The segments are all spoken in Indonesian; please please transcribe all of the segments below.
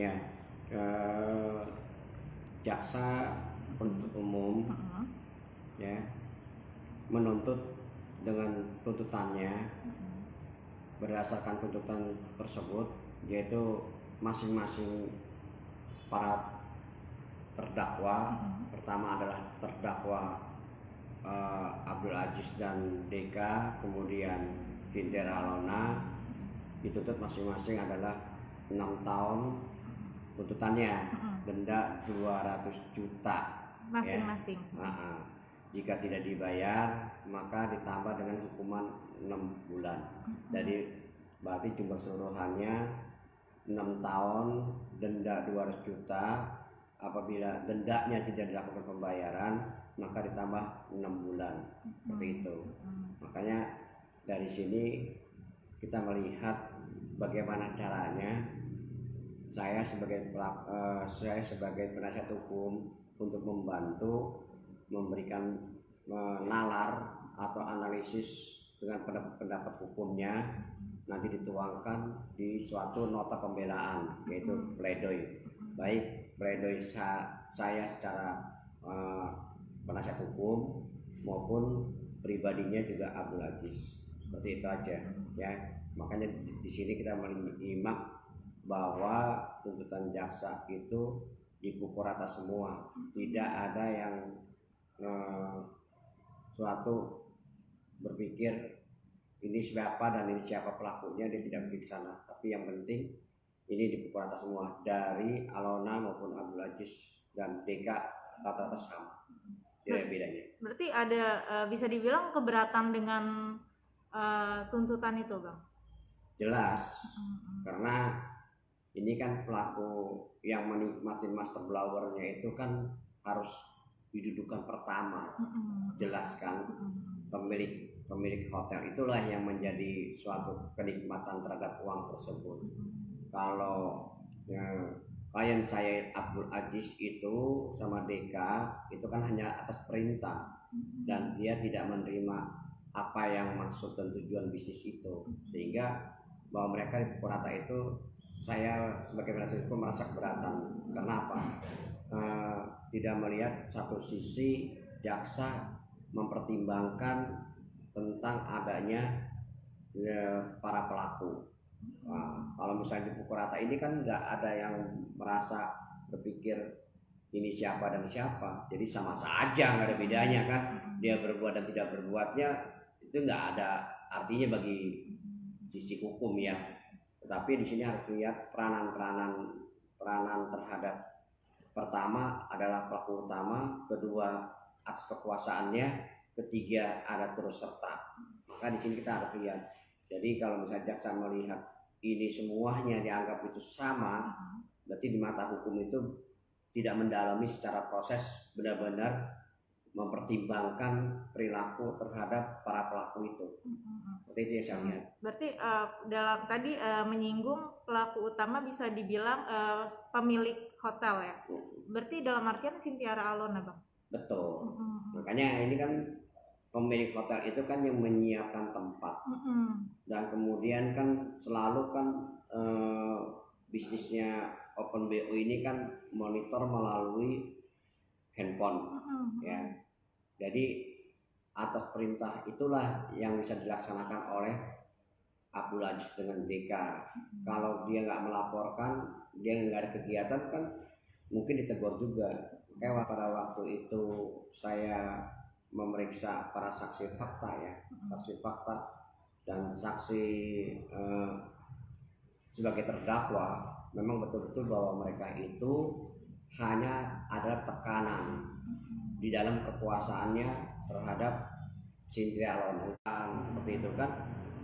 ya, jaksa penuntut umum ya menuntut dengan tuntutannya berdasarkan tuntutan tersebut, yaitu masing-masing para terdakwa. Pertama adalah terdakwa Abdul Aziz dan Deka, kemudian Vintera Alona, dituntut masing-masing adalah 6 tahun tuntutannya, denda 200 juta masing-masing. Ya. Jika tidak dibayar maka ditambah dengan hukuman 6 bulan. Jadi berarti jumlah keseluruhannya 6 tahun, denda 200 juta. Apabila dendanya tidak dilakukan pembayaran maka ditambah 6 bulan. Seperti itu. Makanya dari sini kita melihat bagaimana caranya saya sebagai penasihat hukum untuk membantu memberikan nalar atau analisis dengan pendapat hukumnya nanti dituangkan di suatu nota pembelaan, yaitu pledoi. Baik pledoi saya secara penasihat hukum maupun pribadinya juga Abdul Aziz. Seperti itu aja ya. Makanya di sini kita menyimak bahwa tuntutan jaksa itu dipukul rata semua, tidak ada yang suatu berpikir ini siapa dan ini siapa pelakunya, dia tidak bijaksana. Tapi yang penting ini dipukul rata semua, dari Alona maupun Abdul Aziz dan Deka rata-rata sama, tidak bedanya. Berarti ada bisa dibilang keberatan dengan tuntutan itu, Bang? Jelas, karena ini kan pelaku yang menikmati master blowernya itu kan harus didudukan pertama. Jelas kan, pemilik hotel itulah yang menjadi suatu kenikmatan terhadap uang tersebut. Kalau klien saya Abdul Aziz itu sama Deka itu kan hanya atas perintah dan dia tidak menerima apa yang maksud dan tujuan bisnis itu, sehingga bahwa mereka di pukul rata itu saya sebagai penasihat hukum merasa keberatan. Karena apa? Tidak melihat satu sisi jaksa mempertimbangkan tentang adanya para pelaku. Kalau misalnya di pukul rata ini kan nggak ada yang merasa berpikir ini siapa dan siapa, jadi sama saja, nggak ada bedanya kan. Dia berbuat dan tidak berbuatnya itu nggak ada artinya bagi sisi hukum ya. Tetapi di sini harus lihat peranan terhadap, pertama adalah pelaku utama, kedua atas kekuasaannya, ketiga ada turut serta. Maka di sini kita harus lihat. Jadi kalau misalnya jaksa melihat ini semuanya dianggap itu sama, berarti di mata hukum itu tidak mendalami secara proses, benar-benar mempertimbangkan perilaku terhadap para pelaku itu. Seperti itu ya saya lihat. Berarti dalam tadi menyinggung pelaku utama bisa dibilang pemilik hotel ya. Berarti dalam artian Sintiara Alona, Bang. Betul. Makanya ini kan pemilik hotel itu kan yang menyiapkan tempat. Dan kemudian kan selalu kan bisnisnya Open BO ini kan monitor melalui handphone ya. Jadi atas perintah itulah yang bisa dilaksanakan oleh Abdul Aziz dengan Deka. Kalau dia nggak melaporkan, dia nggak ada kegiatan kan mungkin ditegur juga. Kayak pada waktu itu saya memeriksa para saksi fakta ya, saksi fakta dan saksi sebagai terdakwa, memang betul-betul bahwa mereka itu hanya ada tekanan di dalam kekuasaannya terhadap Sintia Alona, seperti itu kan.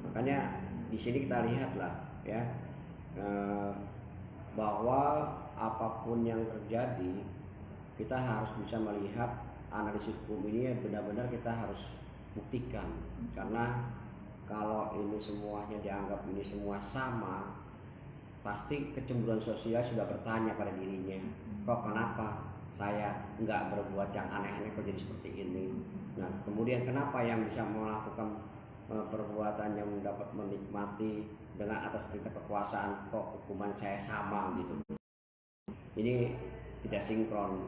Makanya di sini kita lihatlah ya, bahwa apapun yang terjadi kita harus bisa melihat analisis hukum ini benar-benar kita harus buktikan. Karena kalau ini semuanya dianggap ini semua sama, pasti kecemburuan sosial sudah bertanya pada dirinya, kok kenapa saya nggak berbuat yang aneh-aneh kok jadi seperti ini. Nah kemudian kenapa yang bisa melakukan perbuatan yang dapat menikmati dengan atas perintah kekuasaan kok hukuman saya sama gitu. ini tidak sinkron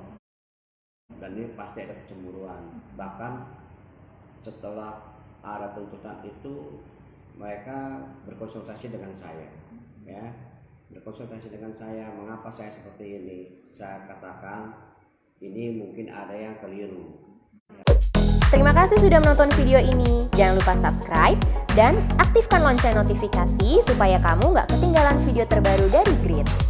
dan ini pasti ada kecemburuan. Bahkan setelah ada tuntutan itu mereka berkonsultasi dengan saya, ya, berkonsultasi dengan saya, mengapa saya seperti ini. Saya katakan ini mungkin ada yang keliru. Terima kasih sudah menonton video ini. Jangan lupa subscribe dan aktifkan lonceng notifikasi supaya kamu nggak ketinggalan video terbaru dari Grit.